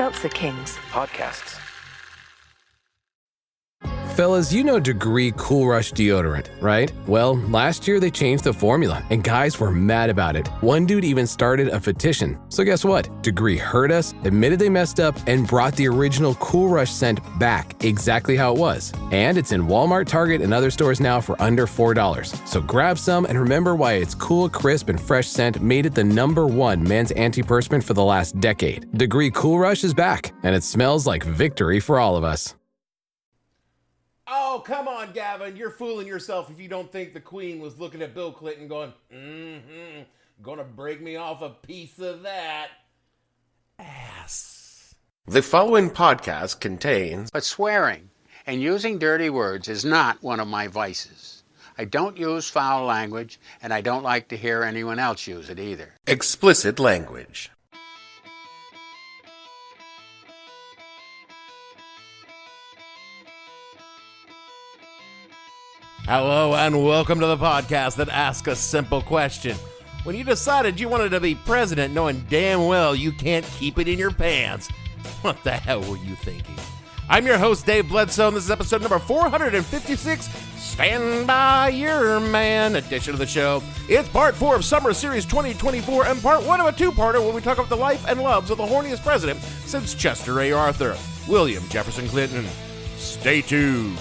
Seltzer Kings. Podcasts. Fellas, you know Degree Cool Rush deodorant, right? Well, last year they changed the formula, and guys were mad about it. One dude even started a petition. So guess what? Degree heard us, admitted they messed up, and brought the original Cool Rush scent back exactly how it was. And it's in Walmart, Target, and other stores now for under $4. So grab some and remember why its cool, crisp, and fresh scent made it the #1 men's antiperspirant for the last decade. Degree Cool Rush is back, and it smells like victory for all of us. Oh, come on, Gavin. You're fooling yourself if you don't think the Queen was looking at Bill Clinton going, gonna break me off a piece of that ass. The following podcast contains... But swearing and using dirty words is not one of my vices. I don't use foul language, and I don't like to hear anyone else use it either. explicit language. Hello and welcome to the podcast that asks a simple question. When you decided you wanted to be president knowing damn well you can't keep it in your pants, what the hell were you thinking? I'm your host, Dave Bledsoe, and this is episode number 456, Stand By Your Man edition of the show. It's part 4 of Summer Series 2024 and part 1 of a two-parter where we talk about the life and loves of the horniest president since Chester A. Arthur, William Jefferson Clinton. Stay tuned.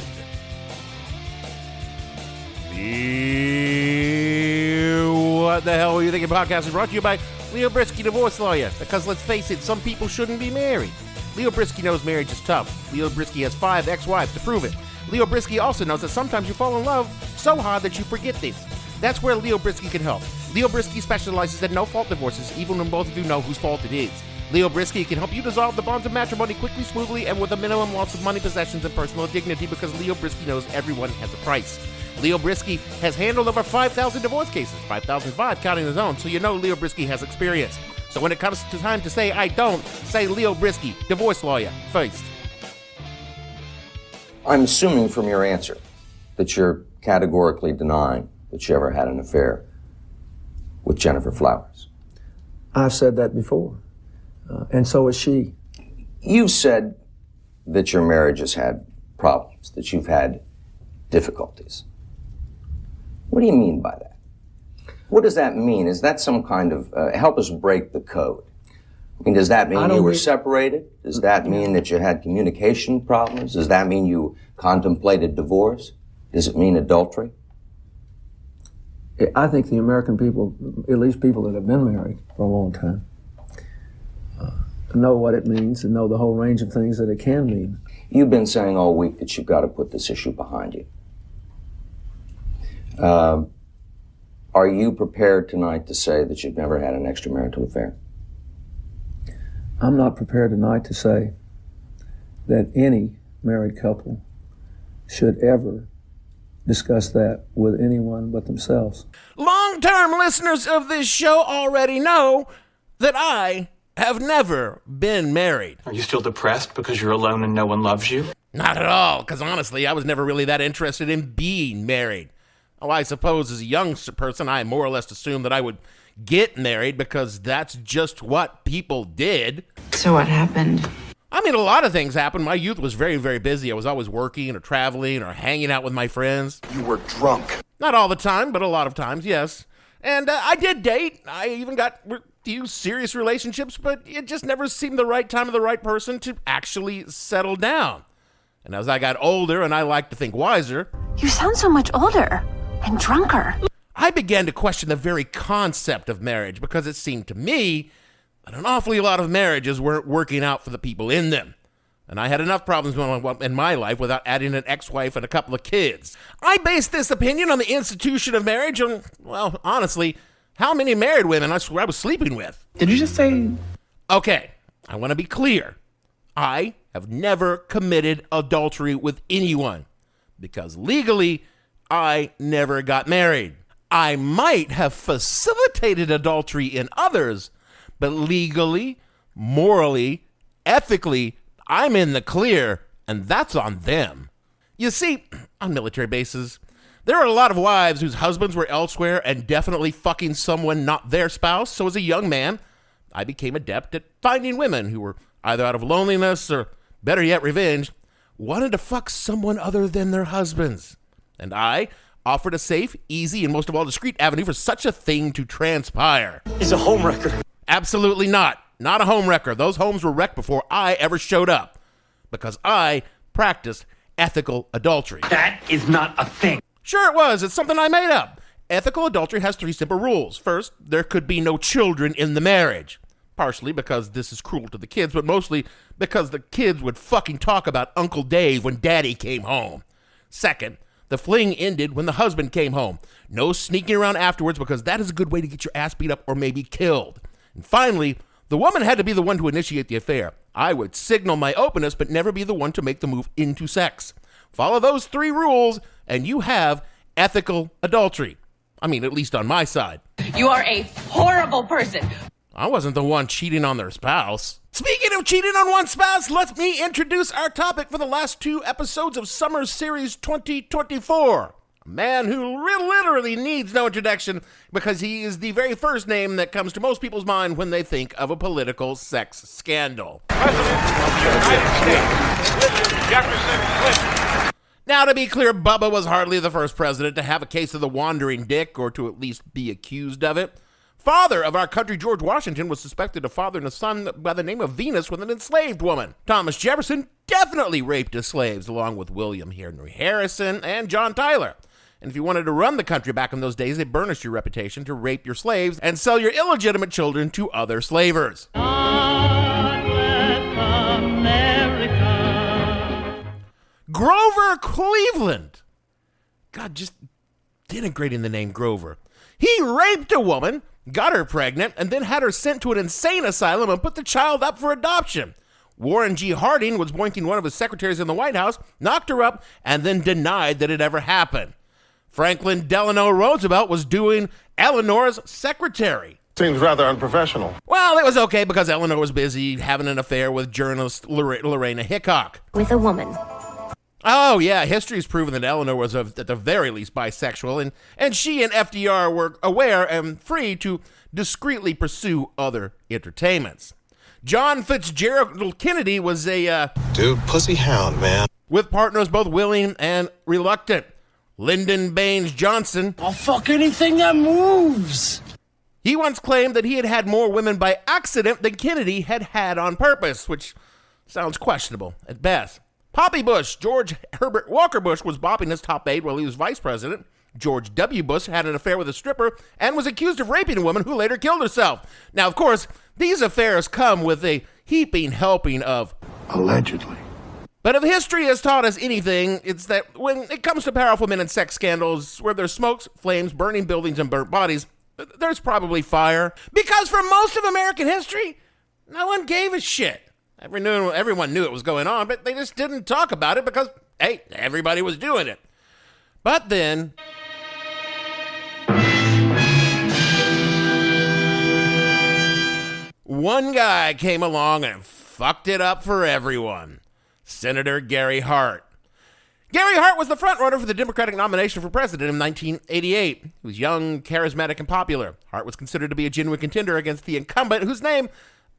What the hell were you thinking? Podcast is brought to you by Leo Brisky, divorce lawyer. Because let's face it, some people shouldn't be married. Leo Brisky knows marriage is tough. Leo Brisky has 5 ex-wives to prove it. Leo Brisky also knows that sometimes you fall in love so hard that you forget this. That's where Leo Brisky can help. Leo Brisky specializes in no-fault divorces, even when both of you know whose fault it is. Leo Brisky can help you dissolve the bonds of matrimony quickly, smoothly, and with a minimum loss of money, possessions, and personal dignity because Leo Brisky knows everyone has a price. Leo Brisky has handled over 5,000 divorce cases, 5,005 counting his own, so you know Leo Brisky has experience. So when it comes to time to say I don't, say Leo Brisky, divorce lawyer, first. I'm assuming from your answer that you're categorically denying that you ever had an affair with Jennifer Flowers. I've said that before, and so has she. You've said that your marriage has had problems, that you've had difficulties. What do you mean by that? What does that mean? Is that some kind of, help us break the code? I mean, does that mean you were separated? Does that mean that you had communication problems? Does that mean you contemplated divorce? Does it mean adultery? I think the American people, at least people that have been married for a long time, know what it means and know the whole range of things that it can mean. You've been saying all week that you've got to put this issue behind you. Are you prepared tonight to say that you've never had an extramarital affair? I'm not prepared tonight to say that any married couple should ever discuss that with anyone but themselves. Long-term listeners of this show already know that I have never been married. Are you still depressed because you're alone and no one loves you? Not at all, because honestly, I was never really that interested in being married. Oh, I suppose as a young person, I more or less assumed that I would get married because that's just what people did. So what happened? I mean, a lot of things happened. My youth was very, very busy. I was always working or traveling or hanging out with my friends. You were drunk. Not all the time, but a lot of times, yes. And I did date. I even got a few serious relationships, but it just never seemed the right time or the right person to actually settle down. And as I got older and I like to think wiser... You sound so much older and drunker. I began to question the very concept of marriage because it seemed to me that an awfully lot of marriages weren't working out for the people in them. And I had enough problems in my life without adding an ex-wife and a couple of kids. I based this opinion on the institution of marriage and, well, honestly, how many married women I swear I was sleeping with. Did you just say... Okay, I want to be clear. I have never committed adultery with anyone because legally, I never got married. I might have facilitated adultery in others, but legally, morally, ethically, I'm in the clear, and that's on them. You see, on military bases, there are a lot of wives whose husbands were elsewhere and definitely fucking someone not their spouse, so as a young man, I became adept at finding women who were either out of loneliness or, better yet, revenge, wanted to fuck someone other than their husbands. And I offered a safe, easy, and most of all discreet avenue for such a thing to transpire. He's a homewrecker. Absolutely not. Not a homewrecker. Those homes were wrecked before I ever showed up. Because I practiced ethical adultery. That is not a thing. Sure it was. It's something I made up. Ethical adultery has 3 simple rules. First, there could be no children in the marriage. Partially because this is cruel to the kids, but mostly because the kids would fucking talk about Uncle Dave when Daddy came home. Second, the fling ended when the husband came home. No sneaking around afterwards because that is a good way to get your ass beat up or maybe killed. And finally, the woman had to be the one to initiate the affair. I would signal my openness, but never be the one to make the move into sex. Follow those 3 rules, and you have ethical adultery. I mean, at least on my side. You are a horrible person. I wasn't the one cheating on their spouse. Speaking of cheating on one's spouse, let me introduce our topic for the last 2 episodes of Summer Series 2024. A man who literally needs no introduction because he is the very first name that comes to most people's mind when they think of a political sex scandal. President of the United States, William Jefferson Clinton. Now, to be clear, Bubba was hardly the first president to have a case of the wandering dick, or to at least be accused of it. Father of our country, George Washington, was suspected of fathering a son by the name of Venus with an enslaved woman. Thomas Jefferson definitely raped his slaves, along with William Henry Harrison and John Tyler. And if you wanted to run the country back in those days, they burnished your reputation to rape your slaves and sell your illegitimate children to other slavers. God bless America. Grover Cleveland. God, just denigrating the name Grover. He raped a woman, got her pregnant, and then had her sent to an insane asylum and put the child up for adoption. Warren G. Harding was boinking one of his secretaries in the White House, knocked her up, and then denied that it ever happened. Franklin Delano Roosevelt was doing Eleanor's secretary. Seems rather unprofessional. Well, it was okay because Eleanor was busy having an affair with journalist Lorena Hickok. With a woman. Oh, yeah, history's proven that Eleanor was, at the very least, bisexual, and she and FDR were aware and free to discreetly pursue other entertainments. John Fitzgerald Kennedy was a, Dude, pussy hound, man. With partners both willing and reluctant. Lyndon Baines Johnson. I'll fuck anything that moves. He once claimed that he had had more women by accident than Kennedy had had on purpose, which sounds questionable at best. Poppy Bush, George Herbert Walker Bush, was bopping his top aide while he was vice president. George W. Bush had an affair with a stripper and was accused of raping a woman who later killed herself. Now, of course, these affairs come with a heaping helping of allegedly. But if history has taught us anything, it's that when it comes to powerful men and sex scandals, where there's smokes, flames, burning buildings, and burnt bodies, there's probably fire. Because for most of American history, no one gave a shit. Everyone knew it was going on, but they just didn't talk about it because, hey, everybody was doing it. But then, one guy came along and fucked it up for everyone. Senator Gary Hart. Gary Hart was the frontrunner for the Democratic nomination for president in 1988. He was young, charismatic, and popular. Hart was considered to be a genuine contender against the incumbent, whose name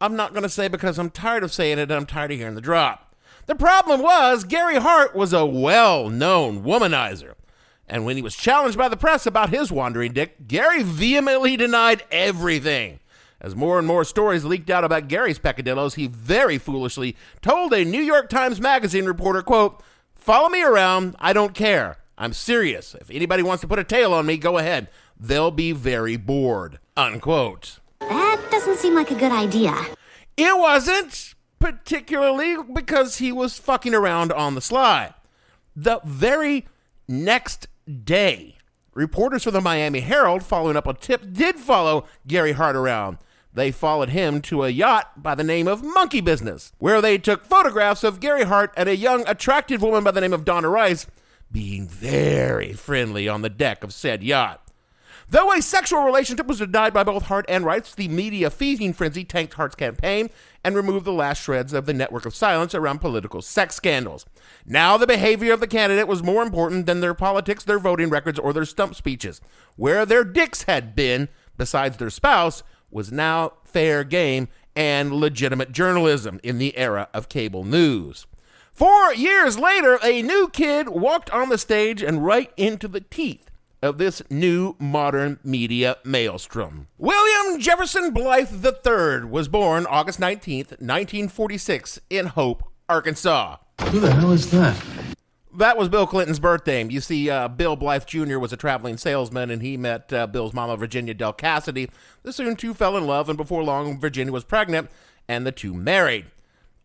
I'm not going to say because I'm tired of saying it and I'm tired of hearing the drop. The problem was Gary Hart was a well-known womanizer. And when he was challenged by the press about his wandering dick, Gary vehemently denied everything. As more and more stories leaked out about Gary's peccadillos, he very foolishly told a New York Times Magazine reporter, quote, "Follow me around, I don't care. I'm serious. If anybody wants to put a tail on me, go ahead. They'll be very bored," unquote. That doesn't seem like a good idea. It wasn't, particularly because he was fucking around on the sly. The very next day, reporters for the Miami Herald, following up a tip, did follow Gary Hart around. They followed him to a yacht by the name of Monkey Business, where they took photographs of Gary Hart and a young, attractive woman by the name of Donna Rice being very friendly on the deck of said yacht. Though a sexual relationship was denied by both Hart and Rice, the media feeding frenzy tanked Hart's campaign and removed the last shreds of the network of silence around political sex scandals. Now the behavior of the candidate was more important than their politics, their voting records, or their stump speeches. Where their dicks had been, besides their spouse, was now fair game and legitimate journalism in the era of cable news. 4 years later, a new kid walked on the stage and right into the teeth of this new modern media maelstrom. William Jefferson Blythe III was born August 19th, 1946 in Hope, Arkansas. Who the hell is that? That was Bill Clinton's birthday. You see, Bill Blythe Jr. was a traveling salesman, and he met Bill's mama, Virginia Del Cassidy. The soon two fell in love, and before long, Virginia was pregnant, and the two married.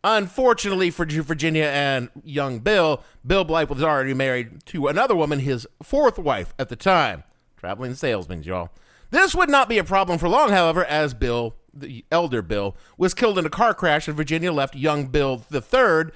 Unfortunately for Virginia and young Bill, Bill Blythe was already married to another woman, his fourth wife at the time. Traveling salesman, y'all. This would not be a problem for long, however, as Bill, the elder Bill, was killed in a car crash, and Virginia left young Bill III,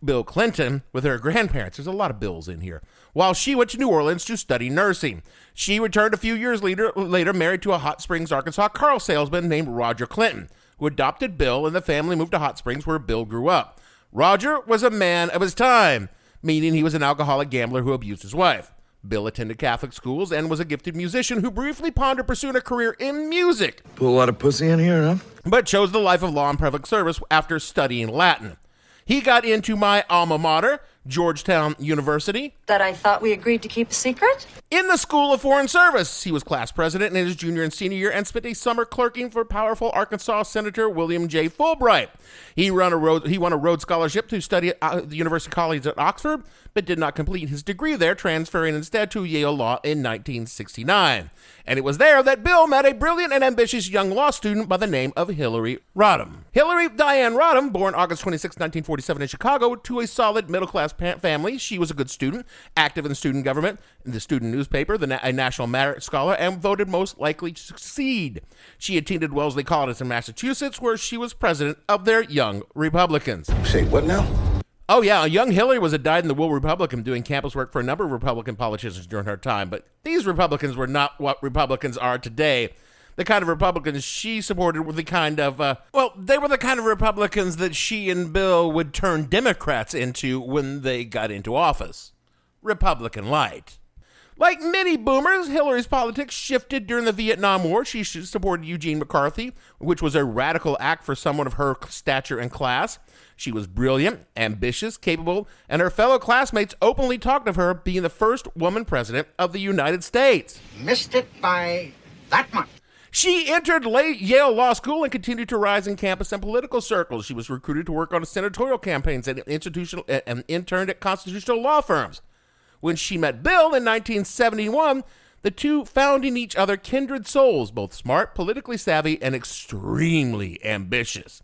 Bill Clinton, with her grandparents. There's a lot of Bills in here. While she went to New Orleans to study nursing. She returned a few years later married to a Hot Springs, Arkansas car salesman named Roger Clinton, who adopted Bill, and the family moved to Hot Springs where Bill grew up. Roger was a man of his time, meaning he was an alcoholic gambler who abused his wife. Bill attended Catholic schools and was a gifted musician who briefly pondered pursuing a career in music. Put a lot of pussy in here, huh? But chose the life of law and public service after studying Latin. He got into my alma mater, Georgetown University. That I thought we agreed to keep a secret? In the School of Foreign Service. He was class president in his junior and senior year and spent a summer clerking for powerful Arkansas Senator William J. Fulbright. He won a Rhodes Scholarship to study at the University College at Oxford, but did not complete his degree there, transferring instead to Yale Law in 1969. And it was there that Bill met a brilliant and ambitious young law student by the name of Hillary Rodham. Hillary Diane Rodham, born August 26, 1947 in Chicago, to a solid middle-class family. She was a good student, active in student government, in the student newspaper, a National Merit Scholar, and voted most likely to succeed. She attended Wellesley College in Massachusetts, where she was president of their Young Republicans. Say what now? Oh yeah, young Hillary was a dyed-in-the-wool Republican doing campus work for a number of Republican politicians during her time, but these Republicans were not what Republicans are today. The kind of Republicans she supported were the kind of, they were the kind of Republicans that she and Bill would turn Democrats into when they got into office. Republican light. Like many boomers, Hillary's politics shifted during the Vietnam War. She supported Eugene McCarthy, which was a radical act for someone of her stature and class. She was brilliant, ambitious, capable, and her fellow classmates openly talked of her being the first woman president of the United States. Missed it by that much. She entered Yale Law School and continued to rise in campus and political circles. She was recruited to work on senatorial campaigns and interned at constitutional law firms. When she met Bill in 1971, the two found in each other kindred souls, both smart, politically savvy, and extremely ambitious.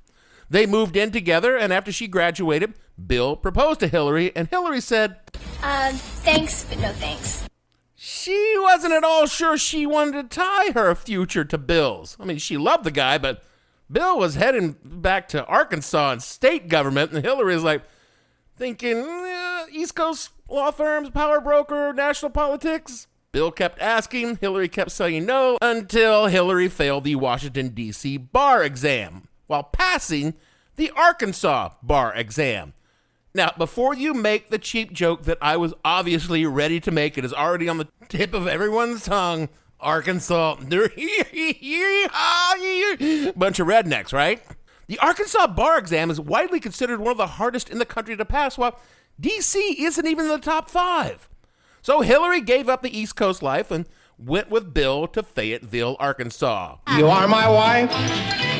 They moved in together, and after she graduated, Bill proposed to Hillary, and Hillary said, thanks, but no thanks. She wasn't at all sure she wanted to tie her future to Bill's. I mean, she loved the guy, but Bill was heading back to Arkansas and state government, and Hillary is like thinking, East Coast law firms, power broker, national politics. Bill kept asking, Hillary kept saying no, until Hillary failed the Washington, D.C. bar exam while passing the Arkansas bar exam. Now, before you make the cheap joke that I was obviously ready to make, it is already on the tip of everyone's tongue, Arkansas. Bunch of rednecks, right? The Arkansas bar exam is widely considered one of the hardest in the country to pass, while D.C. isn't even in the top 5. So Hillary gave up the East Coast life and went with Bill to Fayetteville, Arkansas. You are my wife?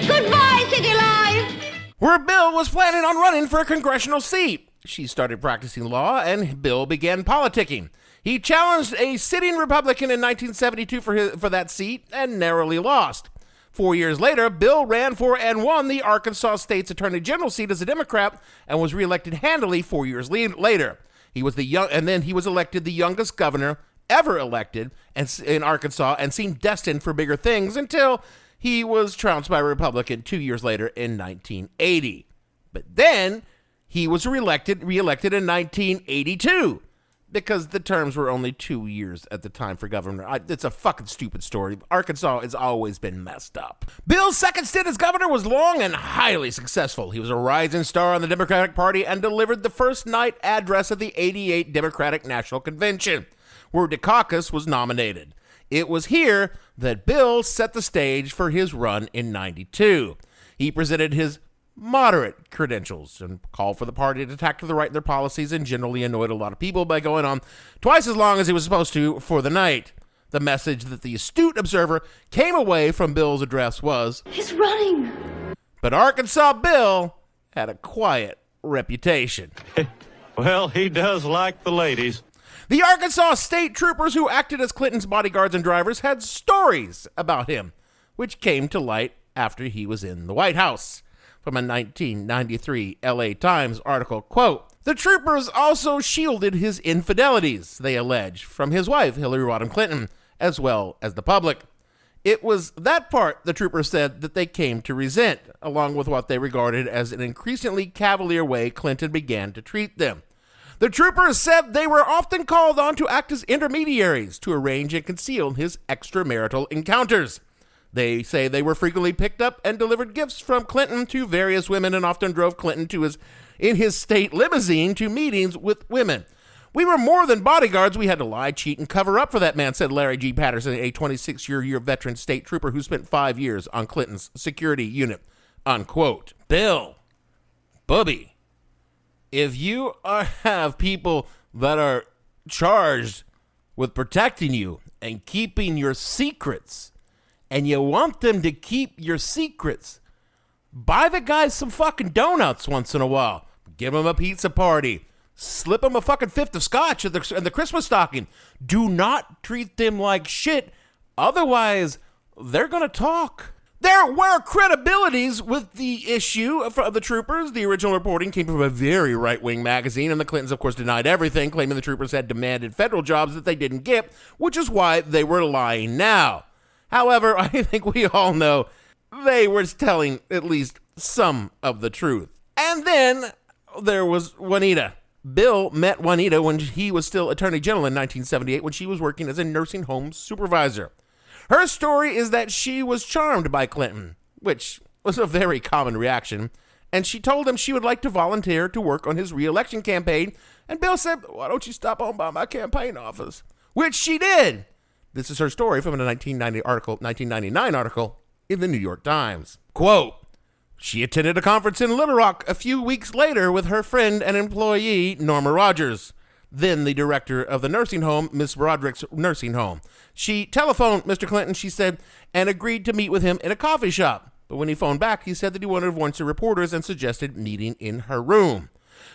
Goodbye, City Life! Where Bill was planning on running for a congressional seat. She started practicing law, and Bill began politicking. He challenged a sitting Republican in 1972 for that seat and narrowly lost. 4 years later, Bill ran for and won the Arkansas State's Attorney General seat as a Democrat and was reelected handily 4 years later. He was elected the youngest governor ever elected in Arkansas and seemed destined for bigger things until he was trounced by a Republican 2 years later in 1980. But then he was reelected in 1982 because the terms were only 2 years at the time for governor. It's a fucking stupid story. Arkansas has always been messed up. Bill's second stint as governor was long and highly successful. He was a rising star on the Democratic Party and delivered the first night address at the 88 Democratic National Convention, where Dukakis was nominated. It was here that Bill set the stage for his run in 92. He presented his moderate credentials and called for the party to tack to the right in their policies and generally annoyed a lot of people by going on twice as long as he was supposed to for the night. The message that the astute observer came away from Bill's address was, He's running. But Arkansas Bill had a quiet reputation. Well, he does like the ladies. The Arkansas state troopers who acted as Clinton's bodyguards and drivers had stories about him, which came to light after he was in the White House. From a 1993 LA Times article, quote, the troopers also shielded his infidelities, they allege, from his wife, Hillary Rodham Clinton, as well as the public. It was that part, the troopers said, that they came to resent, along with what they regarded as an increasingly cavalier way Clinton began to treat them. The troopers said they were often called on to act as intermediaries to arrange and conceal his extramarital encounters. They say they were frequently picked up and delivered gifts from Clinton to various women and often drove Clinton in his state limousine to meetings with women. We were more than bodyguards. We had to lie, cheat, and cover up for that man, said Larry G. Patterson, a 26-year veteran state trooper who spent 5 years on Clinton's security unit, unquote. Bill, Bubby, if you have people that are charged with protecting you and keeping your secrets, and you want them to keep your secrets, buy the guys some fucking donuts once in a while. Give them a pizza party. Slip them a fucking fifth of scotch in the Christmas stocking. Do not treat them like shit. Otherwise, they're going to talk. There were credibilities with the issue of the troopers. The original reporting came from a very right-wing magazine, and the Clintons, of course, denied everything, claiming the troopers had demanded federal jobs that they didn't get, which is why they were lying now. However, I think we all know they were telling at least some of the truth. And then there was Juanita. Bill met Juanita when he was still Attorney General in 1978 when she was working as a nursing home supervisor. Her story is that she was charmed by Clinton, which was a very common reaction, and she told him she would like to volunteer to work on his re-election campaign, and Bill said, why don't you stop on by my campaign office? Which she did. This is her story from a 1999 article in the New York Times. Quote, she attended a conference in Little Rock a few weeks later with her friend and employee, Norma Rogers, then the director of the nursing home, Miss Broderick's nursing home. She telephoned Mr. Clinton, she said, and agreed to meet with him in a coffee shop. But when he phoned back, he said that he wanted to warn some reporters and suggested meeting in her room.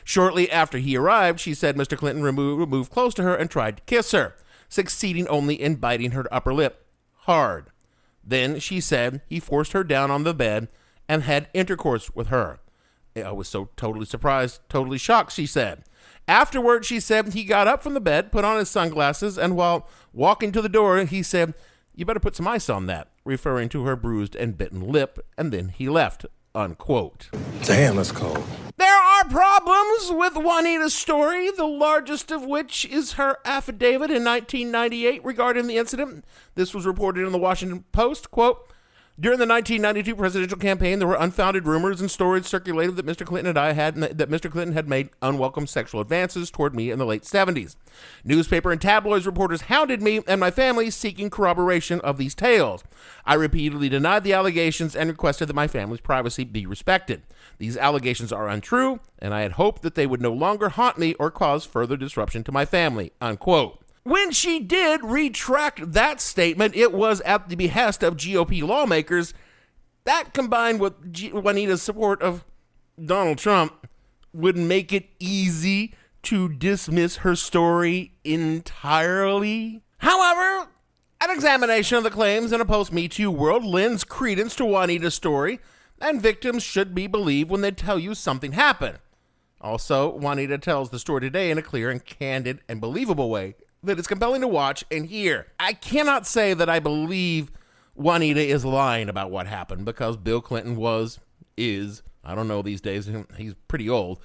Shortly after he arrived, she said Mr. Clinton moved close to her and tried to kiss her, succeeding only in biting her upper lip hard. Then, she said, he forced her down on the bed and had intercourse with her. I was so totally surprised, totally shocked, she said. Afterward, she said, he got up from the bed, put on his sunglasses, and while walking to the door, he said, you better put some ice on that, referring to her bruised and bitten lip, and then he left, unquote. Damn, that's cold. There are problems with Juanita's story, the largest of which is her affidavit in 1998 regarding the incident. This was reported in the Washington Post, quote, during the 1992 presidential campaign, there were unfounded rumors and stories circulated that Mr. Clinton had made unwelcome sexual advances toward me in the late 70s. Newspaper and tabloids reporters hounded me and my family seeking corroboration of these tales. I repeatedly denied the allegations and requested that my family's privacy be respected. These allegations are untrue, and I had hoped that they would no longer haunt me or cause further disruption to my family, unquote. When she did retract that statement, it was at the behest of GOP lawmakers. That, combined with Juanita's support of Donald Trump, would make it easy to dismiss her story entirely. However, an examination of the claims in a post-Me Too world lends credence to Juanita's story, and victims should be believed when they tell you something happened. Also, Juanita tells the story today in a clear and candid and believable way that is compelling to watch and hear. I cannot say that I believe Juanita is lying about what happened because Bill Clinton is, I don't know these days, he's pretty old,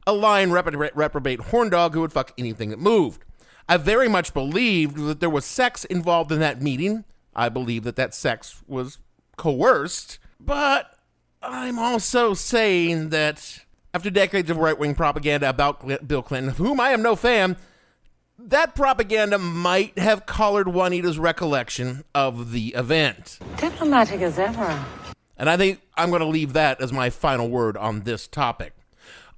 a lying reprobate horn dog who would fuck anything that moved. I very much believed that there was sex involved in that meeting. I believe that sex was coerced, but I'm also saying that after decades of right-wing propaganda about Bill Clinton, of whom I am no fan, that propaganda might have colored Juanita's recollection of the event. Diplomatic as ever. And I think I'm going to leave that as my final word on this topic.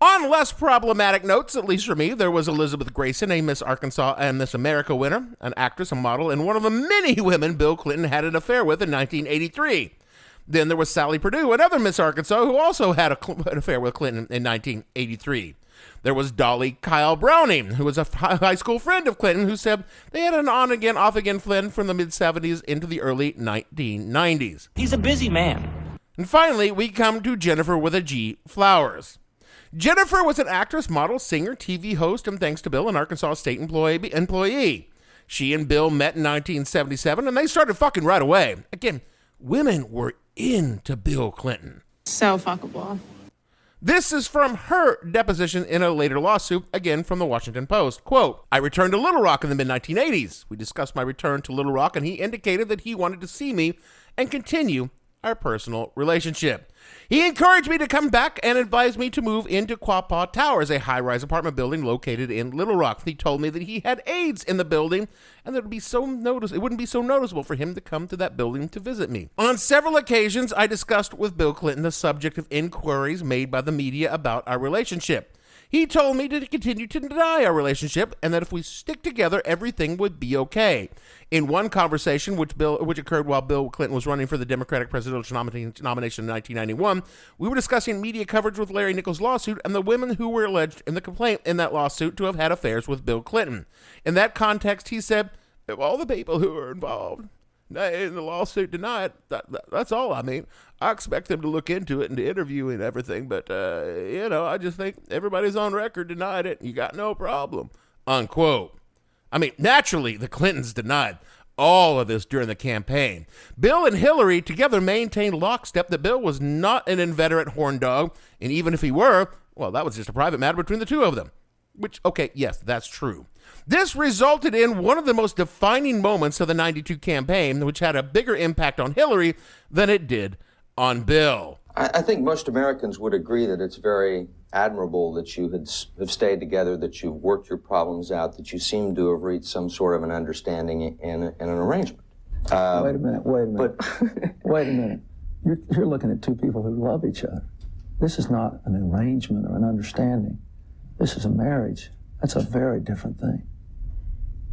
On less problematic notes, at least for me, there was Elizabeth Grayson, a Miss Arkansas and Miss America winner, an actress, a model, and one of the many women Bill Clinton had an affair with in 1983. Then there was Sally Perdue, another Miss Arkansas, who also had an affair with Clinton in 1983. There was Dolly Kyle Browning, who was a high school friend of Clinton, who said they had an on-again, off-again friend from the mid-'70s into the early 1990s. He's a busy man. And finally, we come to Jennifer with a G, Flowers. Jennifer was an actress, model, singer, TV host, and thanks to Bill, an Arkansas State employee. She and Bill met in 1977, and they started fucking right away. Again, women were into Bill Clinton. So fuckable. This is from her deposition in a later lawsuit, again from the Washington Post. Quote, I returned to Little Rock in the mid-1980s. We discussed my return to Little Rock, and he indicated that he wanted to see me and continue our personal relationship. He encouraged me to come back and advised me to move into Quapaw Towers, a high-rise apartment building located in Little Rock. He told me that he had AIDS in the building and that it wouldn't be so noticeable for him to come to that building to visit me. On several occasions, I discussed with Bill Clinton the subject of inquiries made by the media about our relationship. He told me to continue to deny our relationship and that if we stick together, everything would be okay. In one conversation, which occurred while Bill Clinton was running for the Democratic presidential nomination in 1991, we were discussing media coverage with Larry Nichols' lawsuit and the women who were alleged in the complaint in that lawsuit to have had affairs with Bill Clinton. In that context, he said, if all the people who are involved in the lawsuit deny it, that's all I mean. I expect them to look into it and to interview and everything, but, I just think everybody's on record denied it. You got no problem, unquote. I mean, naturally, the Clintons denied all of this during the campaign. Bill and Hillary together maintained lockstep that Bill was not an inveterate horn dog, and even if he were, well, that was just a private matter between the two of them. Which, okay, yes, that's true. This resulted in one of the most defining moments of the 92 campaign, which had a bigger impact on Hillary than it did on Bill. I think most Americans would agree that it's very admirable that you have stayed together, that you've worked your problems out, that you seem to have reached some sort of an understanding and an arrangement. Wait a minute. Wait a minute. You're looking at two people who love each other. This is not an arrangement or an understanding. This is a marriage. That's a very different thing.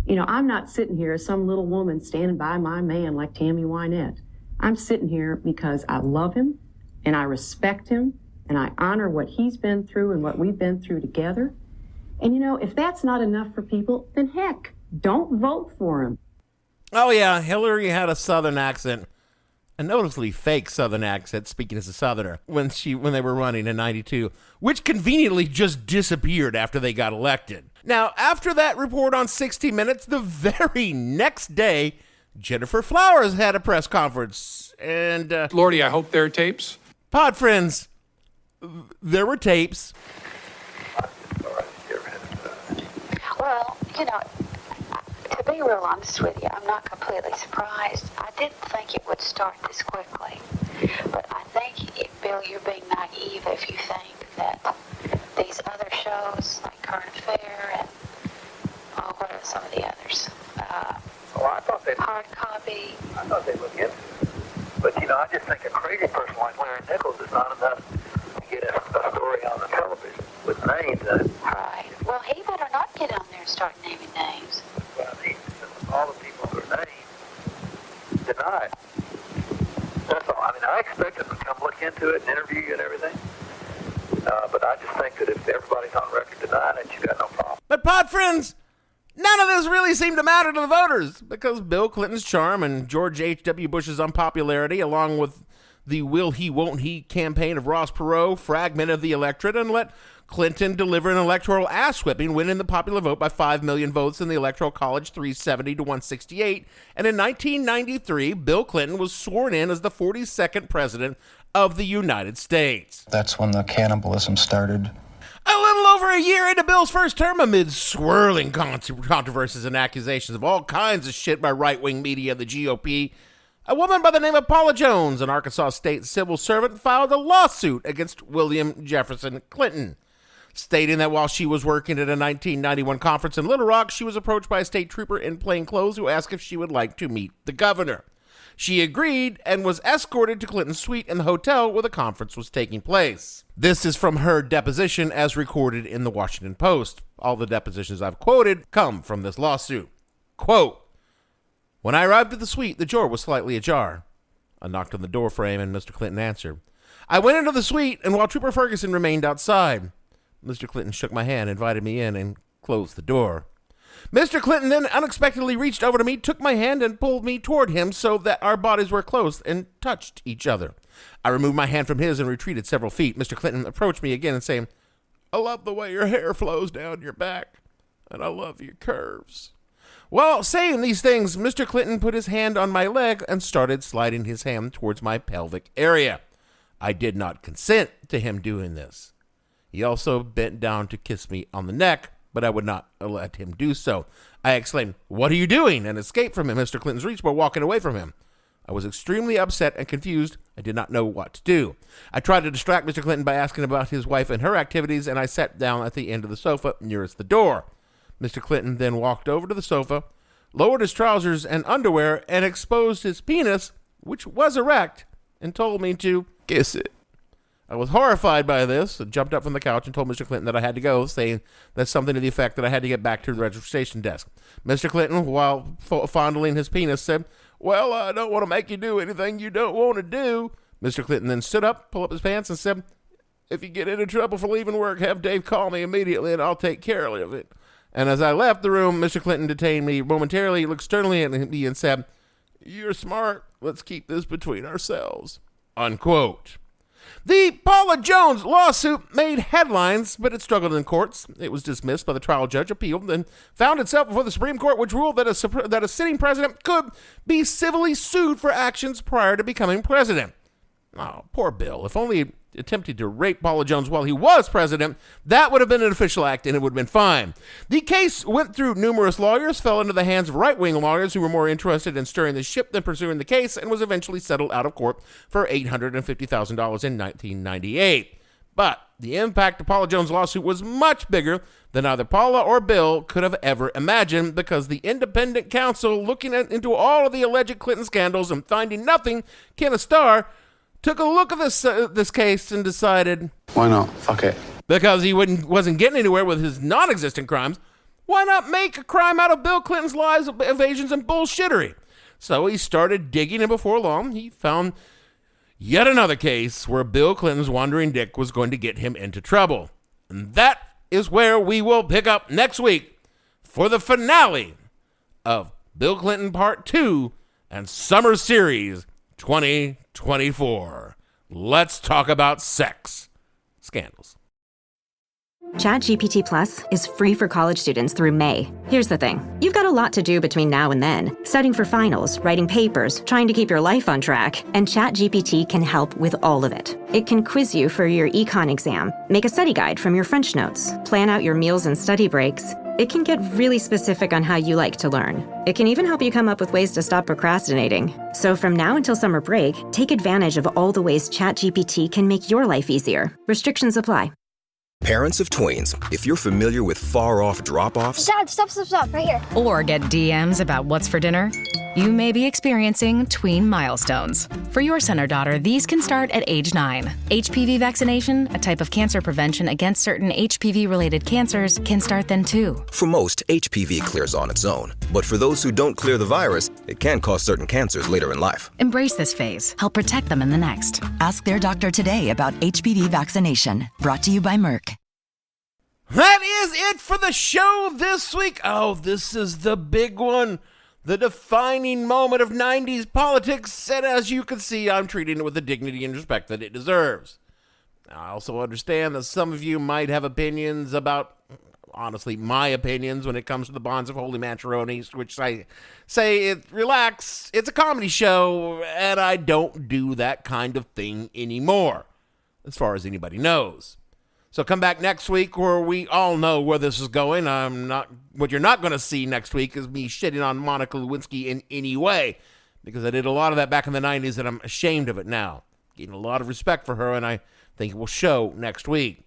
You know, I'm not sitting here as some little woman standing by my man like Tammy Wynette. I'm sitting here because I love him and I respect him and I honor what he's been through and what we've been through together. And if that's not enough for people, then heck, don't vote for him. Oh yeah, Hillary had a Southern accent. A noticeably fake Southern accent, speaking as a Southerner, when they were running in 92, which conveniently just disappeared after they got elected. Now, after that report on 60 Minutes, the very next day, Jennifer Flowers had a press conference, and... Lordy, I hope there are tapes. Pod friends, there were tapes. Well, to be real honest with you, I'm not completely surprised. I didn't think it would start this quickly. But I think, Bill, you're being naive if you think that these other shows, like Current Affair and, what are some of the others? I thought they'd... Hard Copy. I thought they'd look into it. But, I just think a crazy person like Larry Nichols is not enough to get a story on the television with names in it. Right. Well, he better not get on there and start naming names. Well, I mean, all the people who are named denied. That's all. I mean, I expect them to come look into it and interview you and everything. But I just think that if everybody's on record denying it, you got no problem. But pod friends, none of this really seemed to matter to the voters because Bill Clinton's charm and George H.W. Bush's unpopularity, along with the will he, won't he campaign of Ross Perot, fragmented the electorate and let Clinton deliver an electoral ass-whipping, winning the popular vote by 5 million votes in the Electoral College 370 to 168. And in 1993, Bill Clinton was sworn in as the 42nd president of the United States. That's when the cannibalism started. A little over a year into Bill's first term, amid swirling controversies and accusations of all kinds of shit by right-wing media and the GOP, a woman by the name of Paula Jones, an Arkansas state civil servant, filed a lawsuit against William Jefferson Clinton, stating that while she was working at a 1991 conference in Little Rock, she was approached by a state trooper in plain clothes who asked if she would like to meet the governor. She agreed and was escorted to Clinton's suite in the hotel where the conference was taking place. This is from her deposition as recorded in the Washington Post. All the depositions I've quoted come from this lawsuit. Quote, "When I arrived at the suite, the door was slightly ajar. I knocked on the door frame and Mr. Clinton answered. I went into the suite, and while Trooper Ferguson remained outside, Mr. Clinton shook my hand, invited me in, and closed the door. Mr. Clinton then unexpectedly reached over to me, took my hand, and pulled me toward him so that our bodies were close and touched each other. I removed my hand from his and retreated several feet. Mr. Clinton approached me again and saying, I love the way your hair flows down your back, and I love your curves. While saying these things, Mr. Clinton put his hand on my leg and started sliding his hand towards my pelvic area. I did not consent to him doing this. He also bent down to kiss me on the neck, but I would not let him do so. I exclaimed, What are you doing? And escaped from him. Mr. Clinton's reach while walking away from him. I was extremely upset and confused. I did not know what to do. I tried to distract Mr. Clinton by asking about his wife and her activities, and I sat down at the end of the sofa nearest the door. Mr. Clinton then walked over to the sofa, lowered his trousers and underwear, and exposed his penis, which was erect, and told me to kiss it. I was horrified by this and jumped up from the couch and told Mr. Clinton that I had to go, saying that's something to the effect that I had to get back to the registration desk. Mr. Clinton, while fondling his penis, said, Well, I don't want to make you do anything you don't want to do. Mr. Clinton then stood up, pulled up his pants, and said, If you get into trouble for leaving work, have Dave call me immediately and I'll take care of it. And as I left the room, Mr. Clinton detained me momentarily, looked sternly at me and said, You're smart. Let's keep this between ourselves. Unquote. The Paula Jones lawsuit made headlines, but it struggled in courts. It was dismissed by the trial judge, appealed, and found itself before the Supreme Court, which ruled that a sitting president could be civilly sued for actions prior to becoming president. Oh, poor Bill. If only attempting to rape Paula Jones while he was president, that would have been an official act and it would have been fine. The case went through numerous lawyers, fell into the hands of right-wing lawyers who were more interested in stirring the ship than pursuing the case, and was eventually settled out of court for $850,000 in 1998. But the impact of Paula Jones' lawsuit was much bigger than either Paula or Bill could have ever imagined, because the independent counsel looking into all of the alleged Clinton scandals and finding nothing, Kenneth Starr, took a look at this case and decided, why not? Fuck it. Because he wasn't getting anywhere with his non-existent crimes, why not make a crime out of Bill Clinton's lies, evasions, and bullshittery? So he started digging, and before long, he found yet another case where Bill Clinton's wandering dick was going to get him into trouble. And that is where we will pick up next week for the finale of Bill Clinton Part 2 and Summer Series 2024. Let's talk about sex scandals. ChatGPT Plus is free for college students through May. Here's the thing. You've got a lot to do between now and then. Studying for finals, writing papers, trying to keep your life on track. And ChatGPT can help with all of it. It can quiz you for your econ exam, make a study guide from your French notes, plan out your meals and study breaks. It can get really specific on how you like to learn. It can even help you come up with ways to stop procrastinating. So from now until summer break, take advantage of all the ways ChatGPT can make your life easier. Restrictions apply. Parents of tweens, if you're familiar with far-off drop-offs... Dad, stop, right here. Or get DMs about what's for dinner, you may be experiencing tween milestones. For your son or daughter, these can start at age 9. HPV vaccination, a type of cancer prevention against certain HPV-related cancers, can start then too. For most, HPV clears on its own. But for those who don't clear the virus, it can cause certain cancers later in life. Embrace this phase. Help protect them in the next. Ask their doctor today about HPV vaccination. Brought to you by Merck. That is it for the show this week. Oh, this is the big one. The defining moment of 90s politics. And as you can see, I'm treating it with the dignity and respect that it deserves. I also understand that some of you might have opinions about, honestly, my opinions when it comes to the bonds of holy matrimony, which I say, relax, it's a comedy show, and I don't do that kind of thing anymore, as far as anybody knows. So come back next week where we all know where this is going. What you're not going to see next week is me shitting on Monica Lewinsky in any way, because I did a lot of that back in the 90s and I'm ashamed of it now. Getting a lot of respect for her, and I think it will show next week.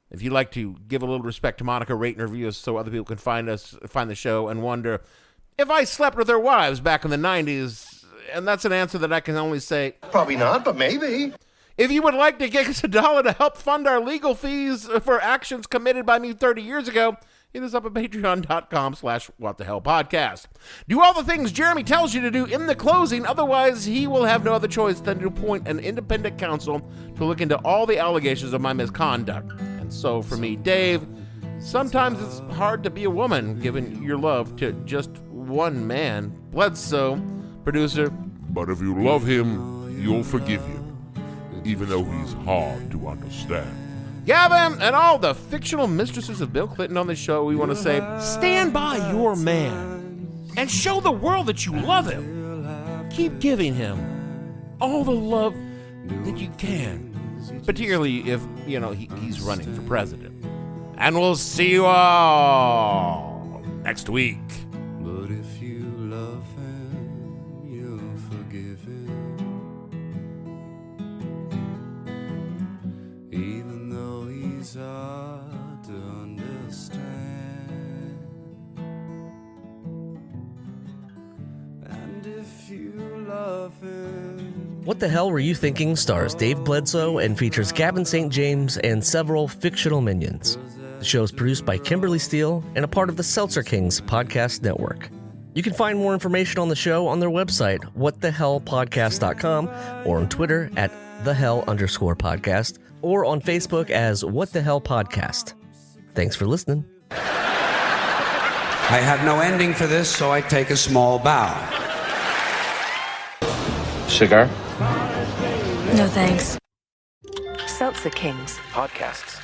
If you'd like to give a little respect to Monica, rate and review us so other people can find the show and wonder, if I slept with their wives back in the 90s, And that's an answer that I can only say, Probably not, but maybe. if you would like to give us $1 to help fund our legal fees for actions committed by me 30 years ago, hit us up at patreon.com/whatthehellpodcast. Do all the things Jeremy tells you to do in the closing, otherwise he will have no other choice than to appoint an independent counsel to look into all the allegations of my misconduct. And so for me, Dave, sometimes it's hard to be a woman given your love to just one man. Bledsoe, producer. But if you love him, you'll forgive him, even though he's hard to understand. Gavin and all the fictional mistresses of Bill Clinton on the show, we want to say, stand by your man and show the world that you love him. Keep giving him all the love that you can, particularly if, he's running for president. And we'll see you all next week. But if you love him, you'll forgive him. Even though he's hard to understand. And if you love him. What the Hell Were You Thinking stars Dave Bledsoe and features Gavin St. James and several fictional minions. The show is produced by Kimberly Steele and a part of the Seltzer Kings podcast network. You can find more information on the show on their website, whatthehellpodcast.com, or on Twitter at @thehell_podcast, or on Facebook as What the Hell Podcast. Thanks for listening. I have no ending for this, so I take a small bow. Cigar? No thanks. Seltzer Kings. Podcasts.